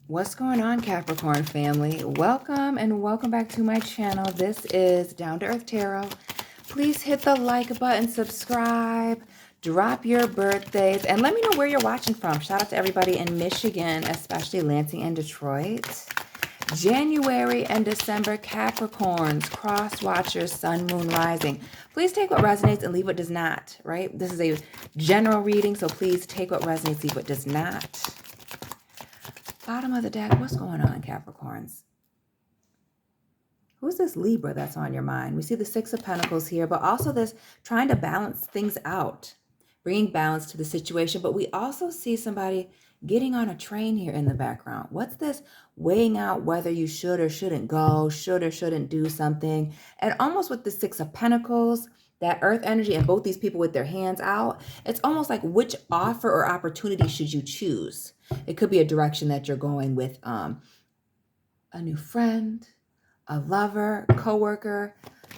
What's going on, Capricorn family? Welcome and welcome back to my channel. This is Down to Earth Tarot. Please hit the like button, subscribe, drop your birthdays, and let me know where you're watching from. Shout out to everybody in Michigan, especially Lansing and Detroit. January and December Capricorns, cross watchers, sun, moon, rising. Please take what resonates and leave what does not, right? This is a general reading, so please take what resonates, leave what does not. Bottom of the deck, what's going on, Capricorns? Who's this Libra that's on your mind? We see the Six of Pentacles here, but also this trying to balance things out, bringing balance to the situation. But we also see somebody getting on a train here in the background. What's this weighing out whether you should or shouldn't go, should or shouldn't do something? And almost with the Six of Pentacles, that earth energy and both these people with their hands out, it's almost like which offer or opportunity should you choose? It could be a direction that you're going with a new friend, a lover, coworker,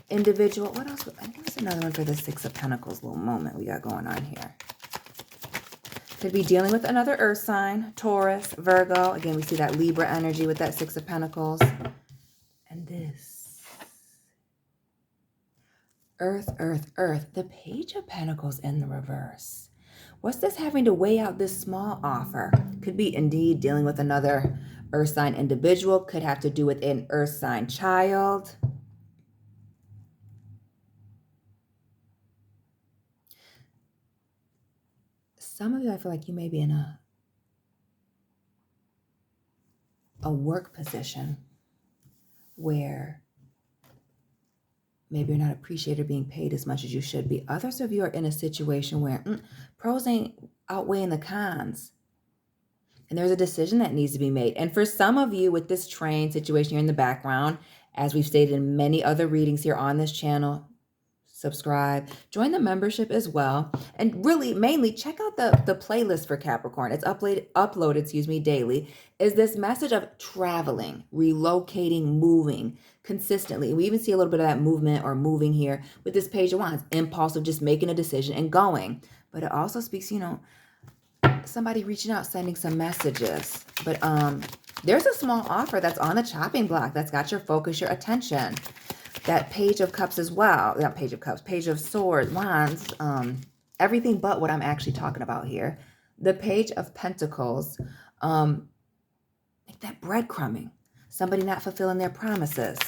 individual. What else? I think there's another one for the Six of Pentacles little moment we got going on here. Could be dealing with another earth sign, Taurus, Virgo. Again, we see that Libra energy with that Six of Pentacles. And this. Earth, earth, earth. The Page of Pentacles in the reverse. What's this having to weigh out this small offer? Could be indeed dealing with another earth sign individual. Could have to do with an earth sign child. Some of you, I feel like you may be in a work position where maybe you're not appreciated or being paid as much as you should be. Others of you are in a situation where pros ain't outweighing the cons. And there's a decision that needs to be made. And for some of you with this train situation here in the background, as we've stated in many other readings here on this channel, subscribe, join the membership as well. And really, mainly, check out the playlist for Capricorn. It's uploaded daily. Is this message of traveling, relocating, moving consistently. We even see a little bit of that movement or moving here with this Page of Wands, impulse of just making a decision and going. But it also speaks, somebody reaching out, sending some messages. But there's a small offer that's on the chopping block that's got your focus, your attention. That Page of Cups as well. Not Page of Cups, Page of Swords, Wands, everything but what I'm actually talking about here. The Page of Pentacles, like that breadcrumbing. Somebody not fulfilling their promises.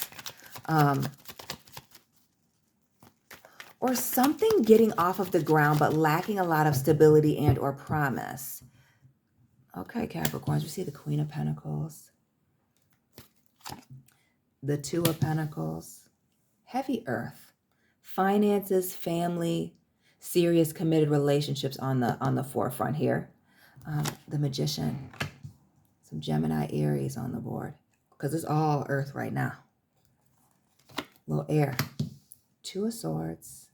Or something getting off of the ground but lacking a lot of stability and or promise. Okay, Capricorns, we see the Queen of Pentacles. The Two of Pentacles. Heavy earth, finances, family, serious committed relationships on the forefront here. The Magician, some Gemini, Aries on the board because it's all earth right now. Little air, Two of Swords,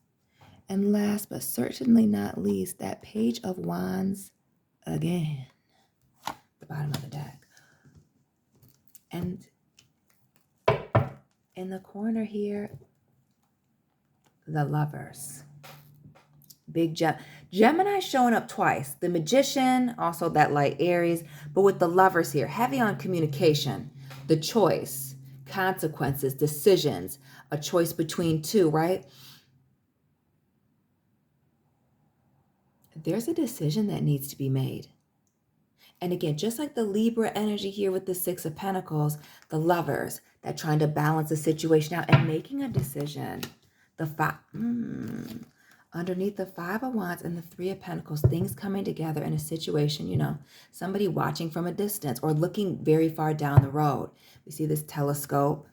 and last but certainly not least, that Page of Wands again, the bottom of the deck, and in the corner here, the Lovers. Big Gemini showing up twice. The Magician, also that light Aries, but with the Lovers here, heavy on communication, the choice, consequences, decisions, a choice between two, right? There's a decision that needs to be made. And again, just like the Libra energy here with the Six of Pentacles, the Lovers that trying to balance the situation out and making a decision. Underneath the Five of Wands and the Three of Pentacles, things coming together in a situation, somebody watching from a distance or looking very far down the road. We see this telescope.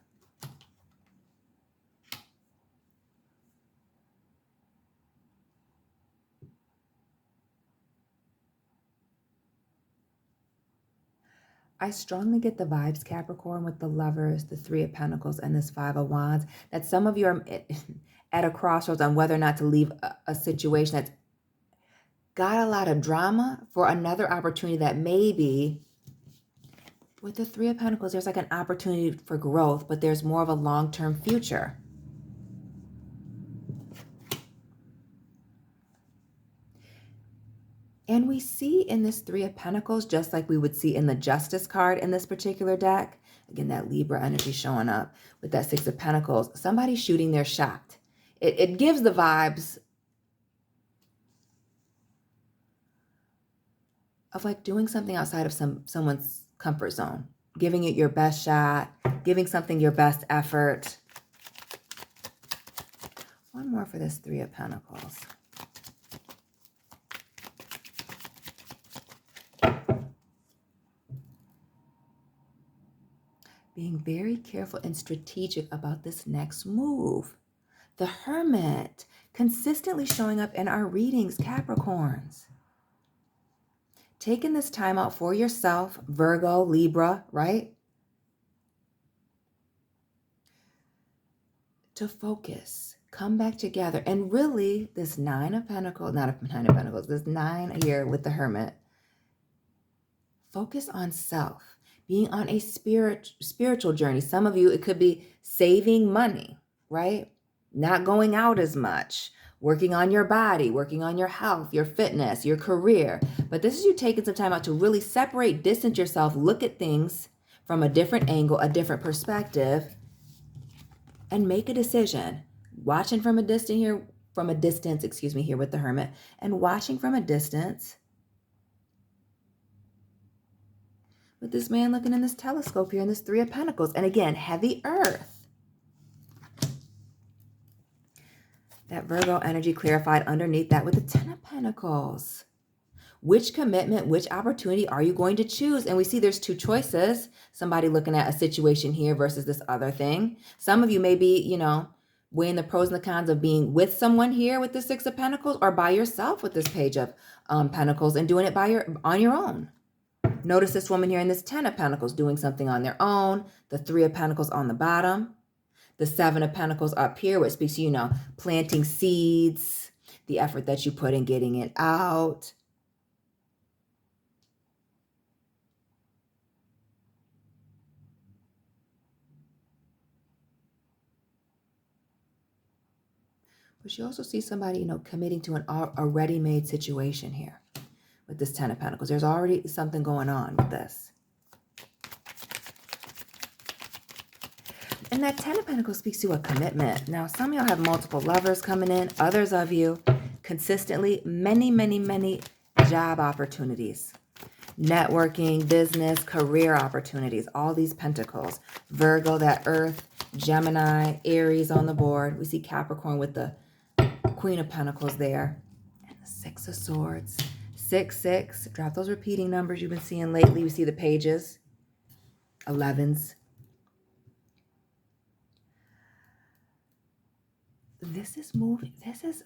I strongly get the vibes, Capricorn, with the Lovers, the Three of Pentacles, and this Five of Wands, that some of you are at a crossroads on whether or not to leave a situation that's got a lot of drama for another opportunity that maybe, with the Three of Pentacles, there's like an opportunity for growth, but there's more of a long-term future. And we see in this Three of Pentacles, just like we would see in the Justice card in this particular deck, again, that Libra energy showing up with that Six of Pentacles, somebody shooting their shot. It gives the vibes of like doing something outside of someone's comfort zone, giving it your best shot, giving something your best effort. One more for this Three of Pentacles. Being very careful and strategic about this next move. The Hermit, consistently showing up in our readings, Capricorns. Taking this time out for yourself, Virgo, Libra, right? To focus, come back together. And really, this Nine of Pentacles, not a Nine of Pentacles, this Nine here with the Hermit. Focus on self, being on a spiritual journey. Some of you, it could be saving money, right? Not going out as much, working on your body, working on your health, your fitness, your career. But this is you taking some time out to really separate, distance yourself, look at things from a different angle, a different perspective, and make a decision. Watching from a distance here, here with the Hermit, and watching from a distance with this man looking in this telescope here in this Three of Pentacles. And again, heavy earth. That Virgo energy clarified underneath that with the Ten of Pentacles. Which commitment, which opportunity are you going to choose? And we see there's two choices. Somebody looking at a situation here versus this other thing. Some of you may be, weighing the pros and the cons of being with someone here with the Six of Pentacles, or by yourself with this Page of Pentacles and doing it on your own. Notice this woman here in this Ten of Pentacles doing something on their own. The Three of Pentacles on the bottom. The Seven of Pentacles up here, which speaks to, planting seeds, the effort that you put in getting it out. But you also see somebody, committing to a ready-made situation here with this Ten of Pentacles. There's already something going on with this. And that Ten of Pentacles speaks to a commitment. Now, some of y'all have multiple lovers coming in. Others of you, consistently, many, many, many job opportunities. Networking, business, career opportunities. All these pentacles. Virgo, that Earth, Gemini, Aries on the board. We see Capricorn with the Queen of Pentacles there. And the Six of Swords. 6, 6. Drop those repeating numbers you've been seeing lately. We see the pages. 11s. This is moving. This is,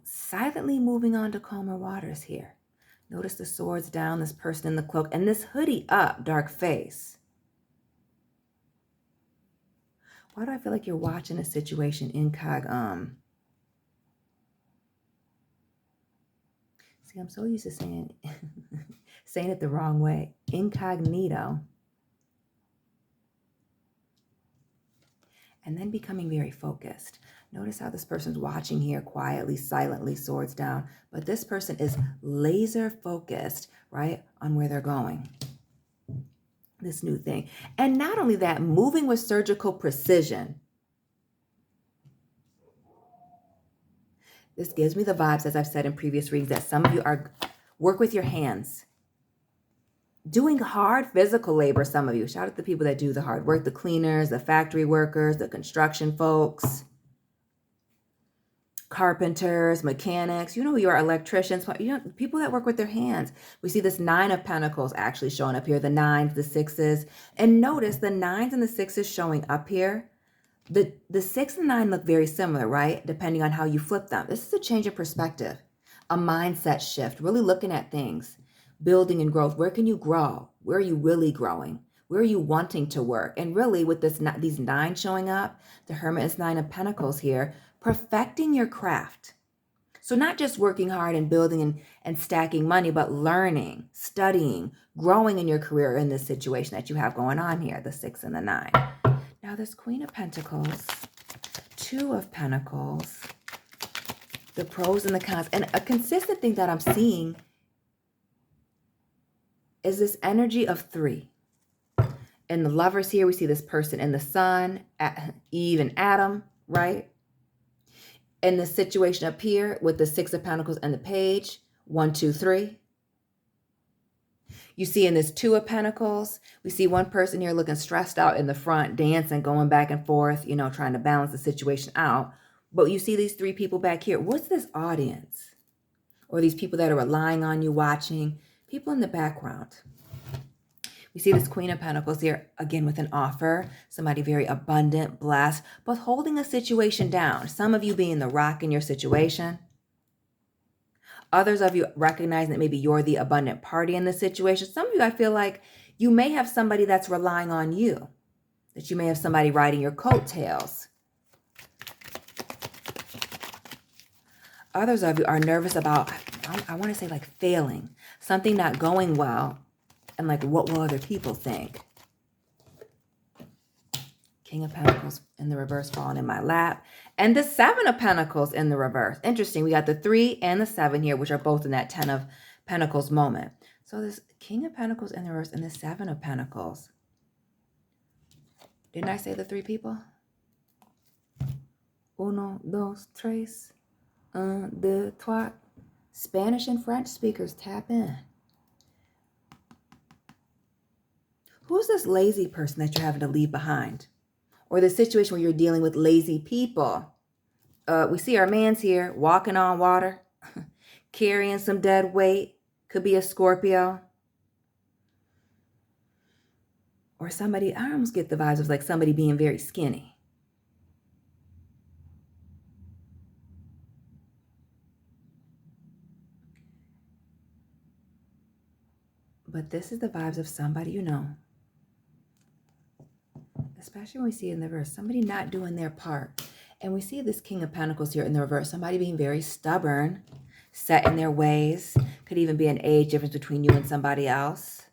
silently moving on to calmer waters here. Notice the swords down, this person in the cloak, and this hoodie up, dark face. Why do I feel like you're watching a situation See, I'm so used to saying it the wrong way. Incognito. And then becoming very focused. Notice how this person's watching here quietly, silently, swords down. But this person is laser focused, right, on where they're going. This new thing. And not only that, moving with surgical precision. This gives me the vibes, as I've said in previous readings, that some of you work with your hands. Doing hard physical labor, some of you. Shout out to the people that do the hard work. The cleaners, the factory workers, the construction folks. Carpenters, mechanics, your electricians, people that work with their hands. We see this Nine of Pentacles actually showing up here, the 9s, the 6s. And notice the 9s and the 6s showing up here. The 6 and 9 look very similar, right? Depending on how you flip them. This is a change of perspective, a mindset shift, really looking at things, building and growth. Where can you grow? Where are you really growing? Where are you wanting to work? And really with these 9 showing up, the Hermit is 9 of Pentacles here, perfecting your craft. So not just working hard and building and stacking money, but learning, studying, growing in your career in this situation that you have going on here, the 6 and the 9. Now this Queen of Pentacles, 2 of Pentacles, the pros and the cons. And a consistent thing that I'm seeing is this energy of 3. In the Lovers here, we see this person in the sun, Eve and Adam, right? In the situation up here with the 6 of Pentacles and the Page, 1, 2, 3. You see in this 2 of Pentacles, we see one person here looking stressed out in the front, dancing, going back and forth, you know, trying to balance the situation out. But you see these 3 people back here. What's this audience? Or these people that are relying on you, watching, people in the background. We see this Queen of Pentacles here, again, with an offer. Somebody very abundant, blessed, but holding a situation down. Some of you being the rock in your situation. Others of you recognizing that maybe you're the abundant party in this situation. Some of you, I feel like you may have somebody that's relying on you. That you may have somebody riding your coattails. Others of you are nervous about, I want to say like failing. Something not going well. And like, what will other people think? King of Pentacles in the reverse falling in my lap. And the 7 of Pentacles in the reverse. Interesting. We got the 3 and the 7 here, which are both in that 10 of Pentacles moment. So this King of Pentacles in the reverse and the 7 of Pentacles. Didn't I say the 3 people? Uno, dos, tres, un, deux, trois. Spanish and French speakers, tap in. Who's this lazy person that you're having to leave behind? Or the situation where you're dealing with lazy people? We see our man's here walking on water, carrying some dead weight. Could be a Scorpio. Or somebody, I almost get the vibes of like somebody being very skinny. But this is the vibes of somebody you know. Especially when we see in the reverse, somebody not doing their part. And we see this King of Pentacles here in the reverse, somebody being very stubborn, set in their ways. Could even be an age difference between you and somebody else.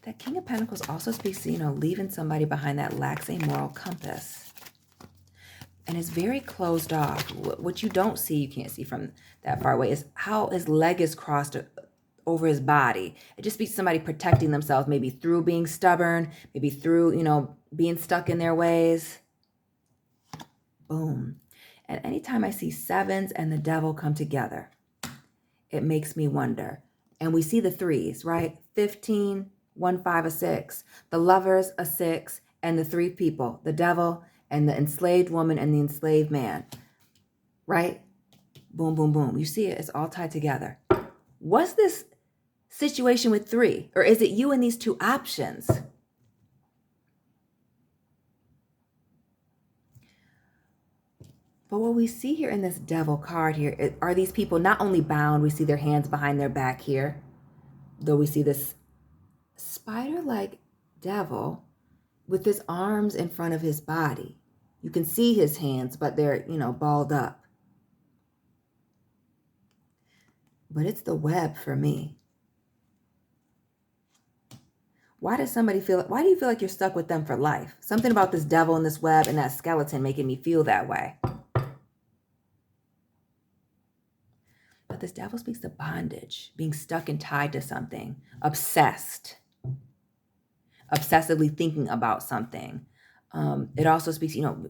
That King of Pentacles also speaks to, you know, leaving somebody behind that lacks a moral compass. And is very closed off. What you don't see, you can't see from that far away, is how his leg is crossed over his body. It just speaks to somebody protecting themselves, maybe through being stubborn, maybe through, you know, being stuck in their ways. Boom. And anytime I see 7s and the devil come together, it makes me wonder. And we see the 3s, right? 15, 1, 5, a 6. The Lovers, a 6, and the 3 people, the devil and the enslaved woman and the enslaved man, right? Boom, boom, boom. You see it, it's all tied together. What's this situation with 3? Or is it you and these 2 options? But what we see here in this devil card here, are these people not only bound, we see their hands behind their back here, though we see this spider-like devil with his arms in front of his body. You can see his hands, but they're, you know, balled up. But it's the web for me. Why do you feel like you're stuck with them for life? Something about this devil and this web and that skeleton making me feel that way. But this devil speaks to bondage, being stuck and tied to something, obsessed, obsessively thinking about something. It also speaks, you know,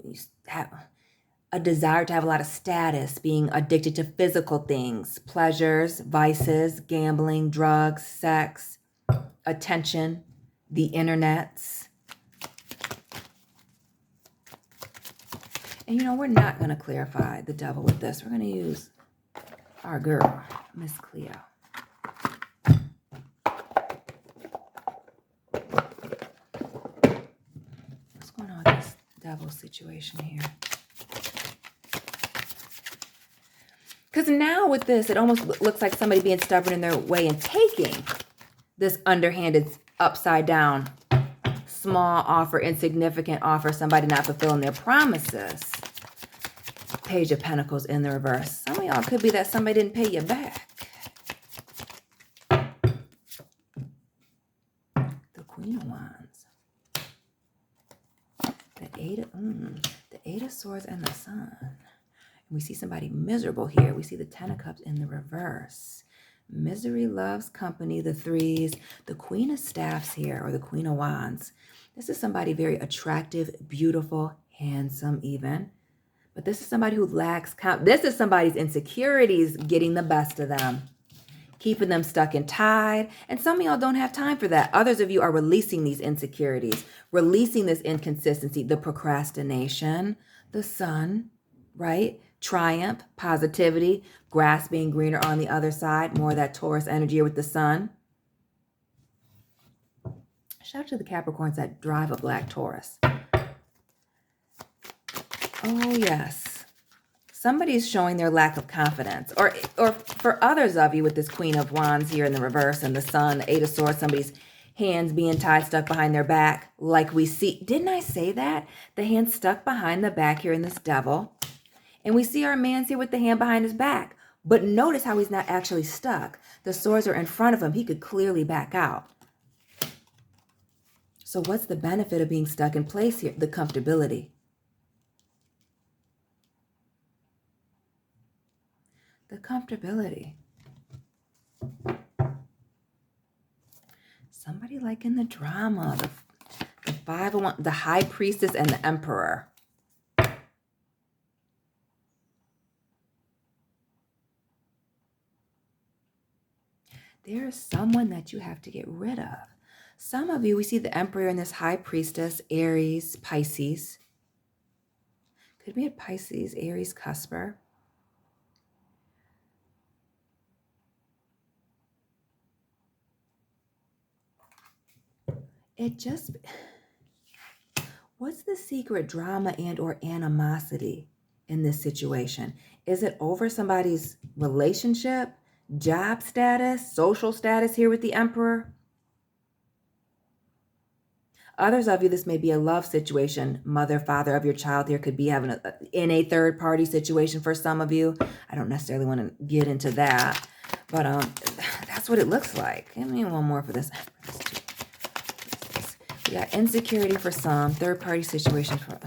have a desire to have a lot of status, being addicted to physical things, pleasures, vices, gambling, drugs, sex, attention, the internets. And, you know, we're not going to clarify the devil with this. We're going to use our girl, Miss Cleo. What's going on with this devil situation here? Because now with this, it almost looks like somebody being stubborn in their way and taking this underhanded, upside down, small offer, insignificant offer, somebody not fulfilling their promises. Page of Pentacles in the reverse. Some of y'all could be that somebody didn't pay you back. The Queen of Wands. The Eight of Swords and the Sun. We see somebody miserable here. We see the Ten of Cups in the reverse. Misery loves company, the threes, the Queen of Staffs here, or the Queen of Wands. This is somebody very attractive, beautiful, handsome even. But this is somebody who lacks this is somebody's insecurities getting the best of them, keeping them stuck and tied. And some of y'all don't have time for that. Others of you are releasing these insecurities, releasing this inconsistency, the procrastination, the Sun, right? Triumph, positivity, grass being greener on the other side, more of that Taurus energy with the Sun. Shout out to the Capricorns that drive a black Taurus. Oh, yes. Somebody's showing their lack of confidence. Or for others of you with this Queen of Wands here in the reverse and the Sun, the Eight of Swords, somebody's hands being tied, stuck behind their back, like we see. Didn't I say that? The hand stuck behind the back here in this Devil. And we see our man's here with the hand behind his back. But notice how he's not actually stuck. The swords are in front of him. He could clearly back out. So what's the benefit of being stuck in place here? The comfortability. The comfortability. Somebody liking the drama. The Five of Wands, the High Priestess and the Emperor. There is someone that you have to get rid of. Some of you, we see the Emperor and this High Priestess, Aries, Pisces. Could be a Pisces, Aries, cusper. What's the secret drama and or animosity in this situation? Is it over somebody's relationship, job status, social status here with the Emperor? Others of you, this may be a love situation. Mother, father of your child here could be having in a third party situation for some of you. I don't necessarily want to get into that, but that's what it looks like. Give me one more for this. We got insecurity for some, third party situation for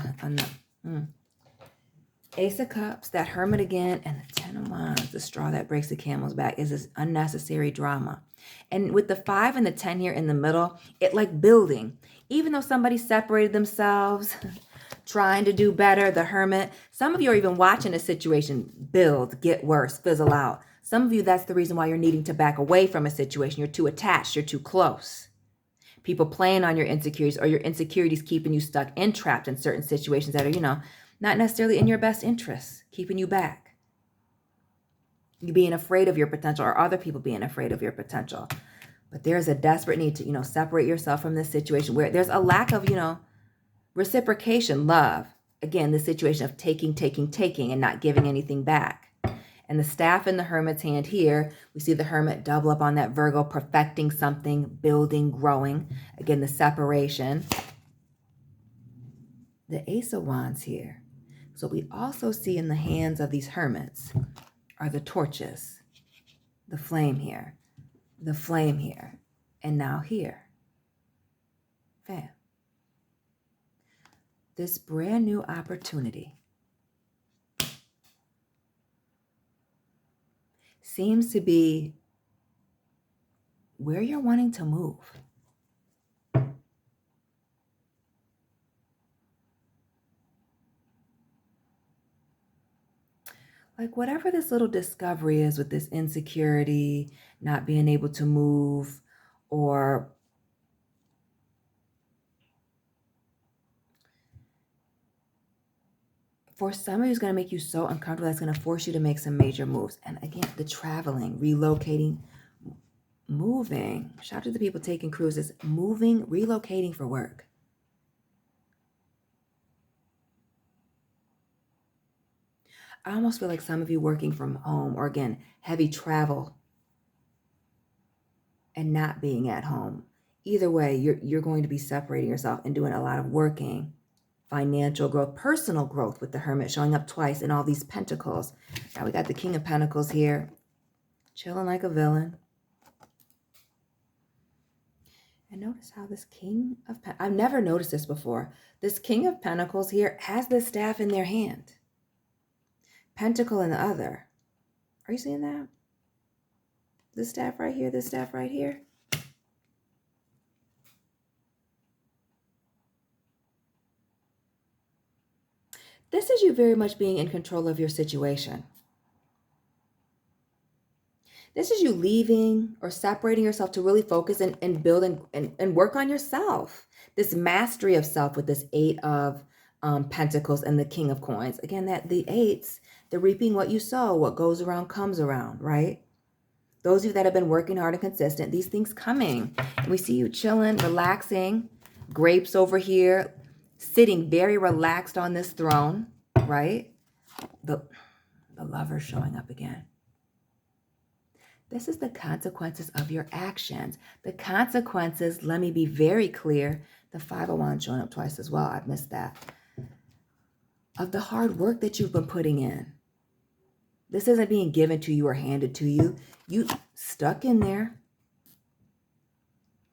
Ace of Cups, that Hermit again, and the Ten of Wands, the straw that breaks the camel's back, is this unnecessary drama. And with the 5 and the 10 here in the middle, it like building. Even though somebody separated themselves, trying to do better, the Hermit, some of you are even watching a situation build, get worse, fizzle out. Some of you, that's the reason why you're needing to back away from a situation. You're too attached, you're too close. People playing on your insecurities, or your insecurities keeping you stuck and trapped in certain situations that are, not necessarily in your best interests, keeping you back. You being afraid of your potential, or other people being afraid of your potential. But there's a desperate need to, separate yourself from this situation where there's a lack of, reciprocation, love. Again, the situation of taking, and not giving anything back. And the staff in the Hermit's hand here, we see the Hermit double up on that Virgo, perfecting something, building, growing. Again, the separation. The Ace of Wands here. So we also see in the hands of these Hermits are the torches, the flame here, and now here. Fam. This brand new opportunity seems to be where you're wanting to move. Like whatever this little discovery is with this insecurity, not being able to move, or for some of you, it's going to make you so uncomfortable that's going to force you to make some major moves. And again, the traveling, relocating, moving. Shout out to the people taking cruises, moving, relocating for work. I almost feel like some of you working from home, or again, heavy travel and not being at home. Either way, you're going to be separating yourself and doing a lot of working, financial growth, personal growth with the Hermit showing up twice in all these pentacles. Now we got the King of Pentacles here, chilling like a villain. And notice how this King of Pentacles, I've never noticed this before. This King of Pentacles here has this staff in their hand. Pentacle in the other. Are you seeing that? This staff right here, this staff right here. This is you very much being in control of your situation. This is you leaving or separating yourself to really focus and build and work on yourself. This mastery of self with this Eight of Pentacles and the King of Coins. Again, that the eights, the reaping what you sow, what goes around comes around, right? Those of you that have been working hard and consistent, these things coming. And we see you chilling, relaxing, grapes over here, sitting very relaxed on this throne, right? The Lover showing up again. This is the consequences of your actions. The consequences, let me be very clear, the Five of Wands showing up twice as well, I've missed that, of the hard work that you've been putting in. This isn't being given to you or handed to you. You stuck in there.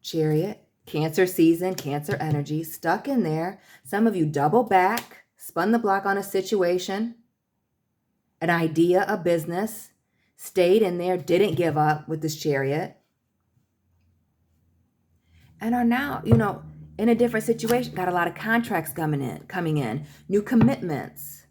Chariot, Cancer season, Cancer energy, stuck in there. Some of you double back, spun the block on a situation, an idea, a business, stayed in there, didn't give up with this Chariot, and are now, in a different situation. Got a lot of contracts coming in, new commitments.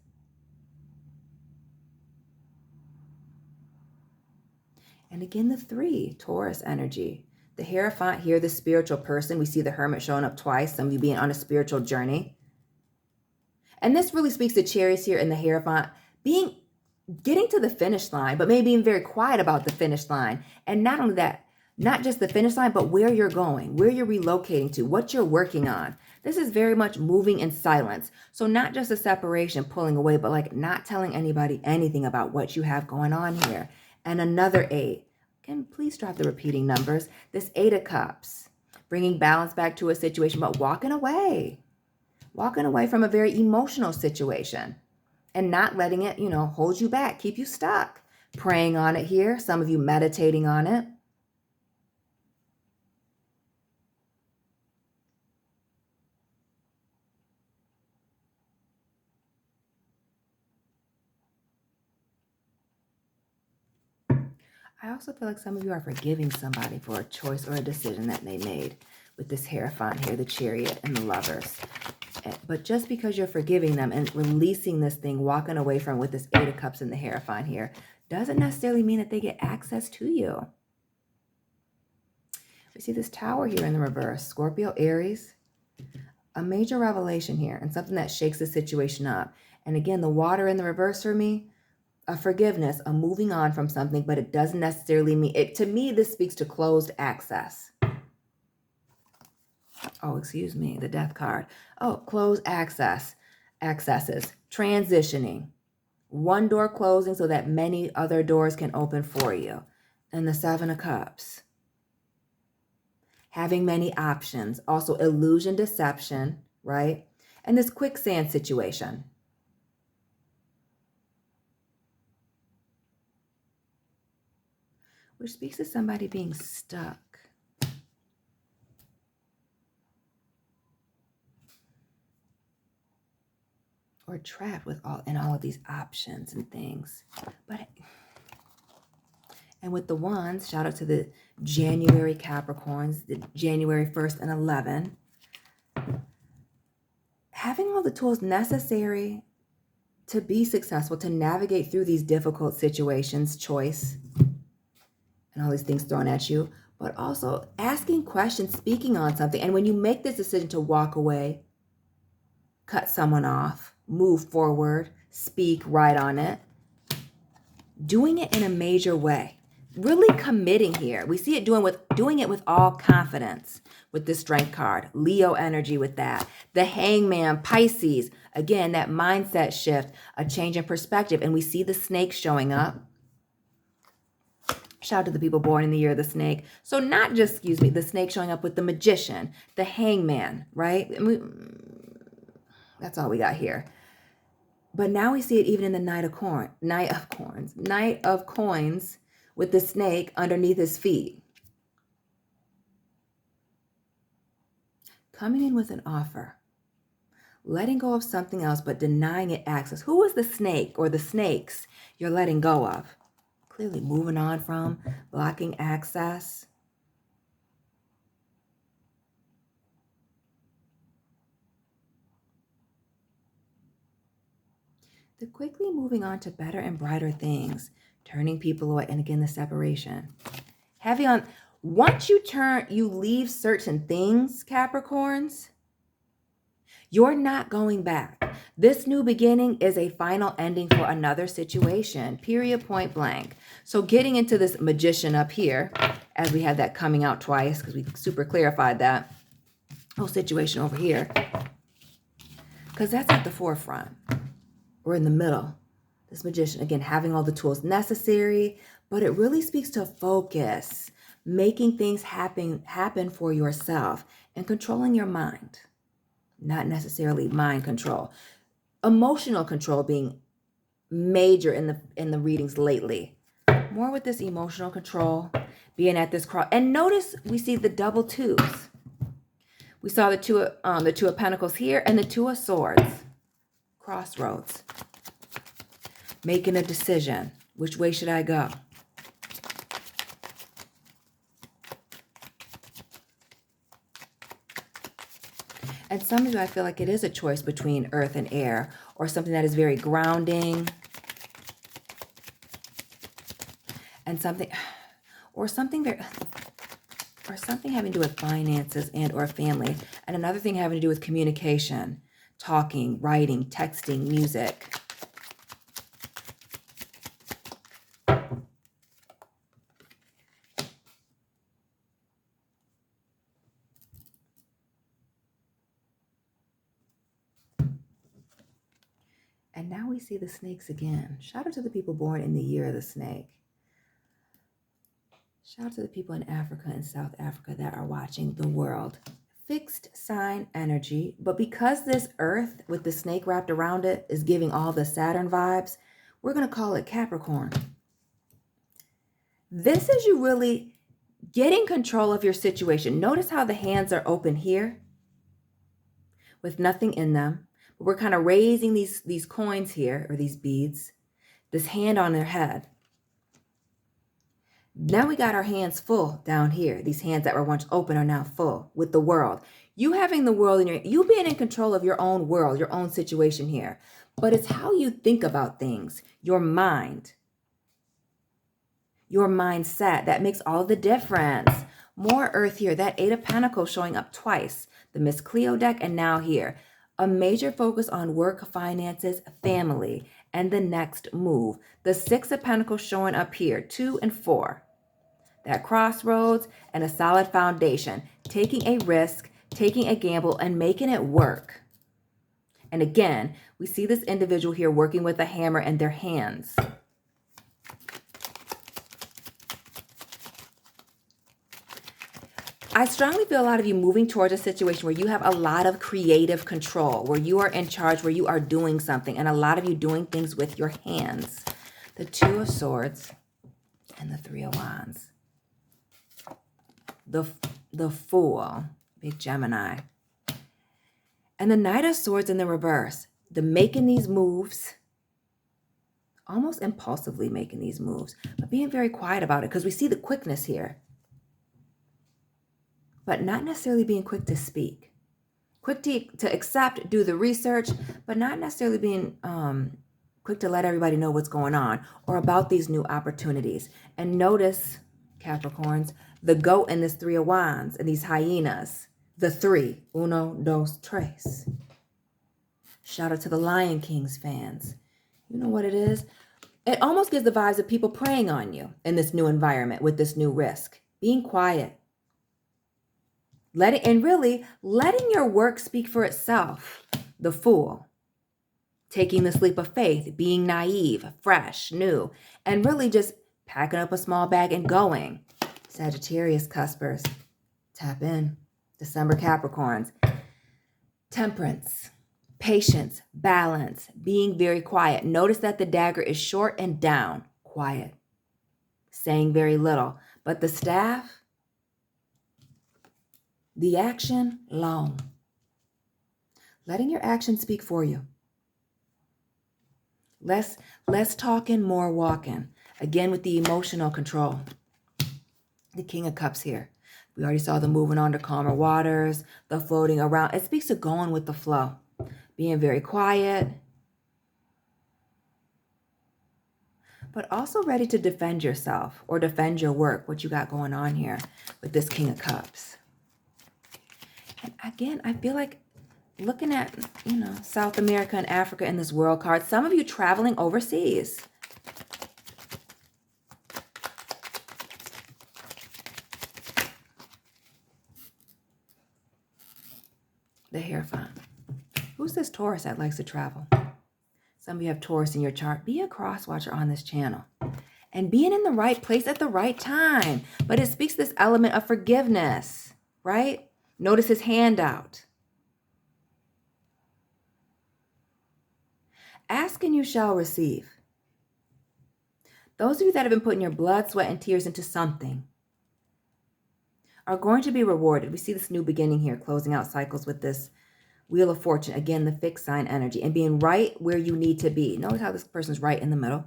And again, the Three, Taurus energy. The Hierophant here, the spiritual person. We see the Hermit showing up twice, some of you being on a spiritual journey. And this really speaks to Chariots here and the Hierophant getting to the finish line, but maybe being very quiet about the finish line. And not only that, not just the finish line, but where you're going, where you're relocating to, what you're working on. This is very much moving in silence. So not just a separation, pulling away, but like not telling anybody anything about what you have going on here. And another Eight. Again, please drop the repeating numbers. This Eight of Cups, bringing balance back to a situation, but walking away from a very emotional situation and not letting it, hold you back, keep you stuck. Praying on it here. Some of you meditating on it. I also feel like some of you are forgiving somebody for a choice or a decision that they made with this Hierophant here, the Chariot and the Lovers. But just because you're forgiving them and releasing this thing, walking away from with this Eight of Cups and the Hierophant here, doesn't necessarily mean that they get access to you. We see this Tower here in the reverse. Scorpio, Aries. A major revelation here and something that shakes the situation up. And again, the Water in the reverse for me, a forgiveness, a moving on from something, but it doesn't necessarily mean it. To me, this speaks to closed access. Oh, excuse me, the Death card. Oh, closed accesses, transitioning. One door closing so that many other doors can open for you. And the Seven of Cups. Having many options. Also illusion, deception, right? And this quicksand situation. Which speaks to somebody being stuck. Or trapped with all of these options and things. And with the Wands, shout out to the January Capricorns, the January 1st and 11. Having all the tools necessary to be successful, to navigate through these difficult situations, choice, and all these things thrown at you, but also asking questions, speaking on something. And when you make this decision to walk away, cut someone off, move forward, speak, write on it, doing it in a major way, really committing here. We see it doing it with all confidence with the Strength card, Leo energy with that, the Hangman, Pisces, again, that mindset shift, a change in perspective. And we see the Snake showing up. Shout out to the people born in the year of the Snake. So not just, the Snake showing up with the Magician, the Hangman, right? That's all we got here. But now we see it even in the Knight of Coins with the Snake underneath his feet. Coming in with an offer. letting go of something else, but denying it access. Who is the snake or the snakes you're letting go of? Clearly moving on from, blocking access. They're quickly moving on to better and brighter things, turning people away. And again, the separation. Heavy on, once you leave certain things, Capricorns, you're not going back. This new beginning is a final ending for another situation, period, point blank. So getting into this Magician up here, as we had that coming out twice, because we super clarified that whole situation over here, because that's at the forefront. We're in the middle. This Magician, again, having all the tools necessary, but it really speaks to focus, making things happen for yourself, and controlling your mind. Not necessarily mind control. Emotional control being major in the readings lately. More with this emotional control, being at this cross. And notice we see the double twos. We saw the two of Pentacles here and the Two of Swords. Crossroads. Making a decision. Which way should I go? And some of you, I feel like it is a choice between earth and air, or something that is very grounding, and something having to do with finances and or family, and another thing having to do with communication, talking, writing, texting, music. And now we see the snakes again. Shout out to the people born in the year of the snake. Shout out to the people in Africa and South Africa that are watching the world. Fixed sign energy, but because this earth with the snake wrapped around it is giving all the Saturn vibes, we're going to call it Capricorn. This is you really getting control of your situation. Notice how the hands are open here with nothing in them. We're kind of raising these coins here, or these beads, this hand on their head. Now we got our hands full down here. These hands that were once open are now full with the world. You having the world in you being in control of your own world, your own situation here. But it's how you think about things, your mind, your mindset, that makes all the difference. More earth here, that Eight of Pentacles showing up twice. The Miss Cleo deck, and now here. A major focus on work, finances, family, and the next move. The Six of Pentacles showing up here, 2 and 4. That crossroads and a solid foundation. Taking a risk, taking a gamble, and making it work. And again, we see this individual here working with a hammer in their hands. I strongly feel a lot of you moving towards a situation where you have a lot of creative control, where you are in charge, where you are doing something, and a lot of you doing things with your hands. The Two of Swords and the Three of Wands. The Fool, big Gemini. And the Knight of Swords in the reverse. The making these moves, almost impulsively making these moves, but being very quiet about it, because we see the quickness here. But not necessarily being quick to speak. Quick to accept, do the research, but not necessarily being quick to let everybody know what's going on or about these new opportunities. And notice, Capricorns, the goat in this Three of Wands and these hyenas. The three. Uno, dos, tres. Shout out to the Lion King's fans. You know what it is? It almost gives the vibes of people preying on you in this new environment with this new risk. Being quiet. Letting your work speak for itself. The Fool. Taking the leap of faith, being naive, fresh, new, and really just packing up a small bag and going. Sagittarius cuspers, tap in. December Capricorns. Temperance, patience, balance, being very quiet. Notice that the dagger is short and down, quiet, saying very little. But the staff, the action, long. letting your actions speak for you. Less talking, more walking. Again, with the emotional control. The King of Cups here. We already saw the moving on to calmer waters, the floating around. It speaks to going with the flow, being very quiet, but also ready to defend yourself or defend your work, what you got going on here with this King of Cups. And again, I feel like looking at, South America and Africa in this world card, some of you traveling overseas. The Hierophant. Who's this Taurus that likes to travel? Some of you have Taurus in your chart. Be a cross watcher on this channel. And being in the right place at the right time. But it speaks this element of forgiveness, right? Notice his handout. Ask and you shall receive. Those of you that have been putting your blood, sweat, and tears into something are going to be rewarded. We see this new beginning here, closing out cycles with this Wheel of Fortune. Again, the fixed sign energy and being right where you need to be. Notice how this person's right in the middle.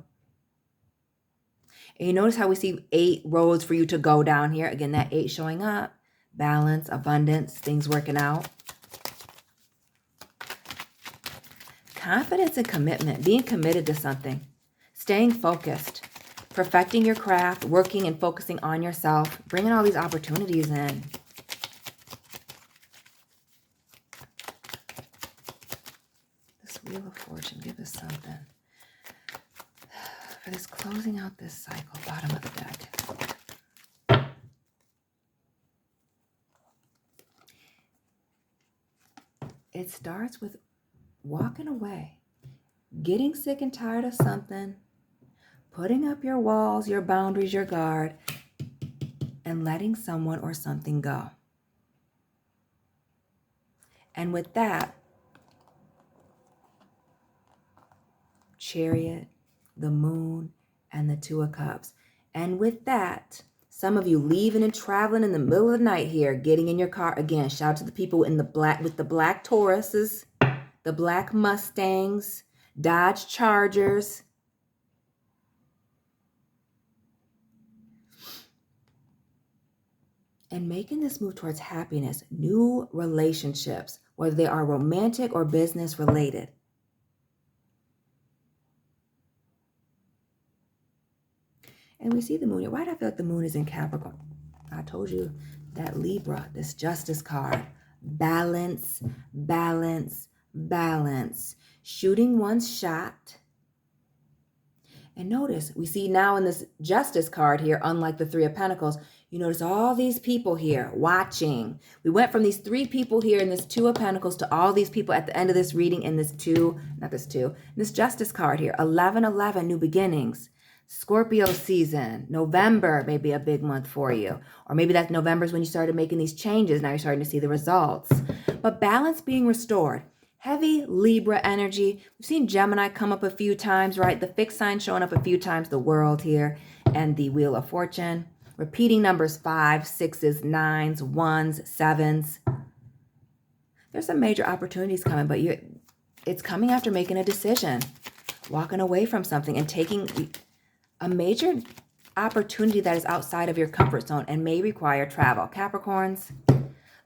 And you notice how we see 8 roads for you to go down here. Again, that 8 showing up. Balance, abundance, things working out. Confidence and commitment. Being committed to something. Staying focused. Perfecting your craft. Working and focusing on yourself. Bringing all these opportunities in. Wheel of Fortune, give us something. For this closing out this cycle, bottom of the deck. It starts with walking away, getting sick and tired of something, putting up your walls, your boundaries, your guard, and letting someone or something go. And with that, Chariot, the Moon, and the Two of Cups. And with that, some of you leaving and traveling in the middle of the night here, getting in your car. Again, shout out to the people in the black, with the black Tauruses, the black Mustangs, Dodge Chargers. And making this move towards happiness, new relationships, whether they are romantic or business related. And we see the moon. Why do I feel like the moon is in Capricorn? I told you that Libra, this Justice card. Balance, balance, balance. Shooting one's shot. And notice, we see now in this Justice card here, unlike the 3 of Pentacles, you notice all these people here watching. We went from these 3 people here in this 2 of Pentacles to all these people at the end of this reading in this this Justice card here. 11-11, new beginnings. Scorpio season, November may be a big month for you. Or maybe that November is when you started making these changes. Now you're starting to see the results. But balance being restored. Heavy Libra energy. We've seen Gemini come up a few times, right? The fixed sign showing up a few times, the World here, and the Wheel of Fortune. Repeating numbers 5, 6s, 9s, 1s, 7s. There's some major opportunities coming, but it's coming after making a decision. Walking away from something and taking a major opportunity that is outside of your comfort zone and may require travel. Capricorns,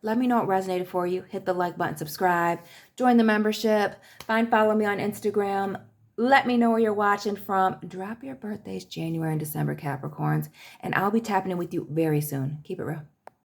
let me know what resonated for you. Hit the like button, subscribe, join the membership, follow me on Instagram. Let me know where you're watching from. Drop your birthdays, January and December, Capricorns, and I'll be tapping in with you very soon. Keep it real.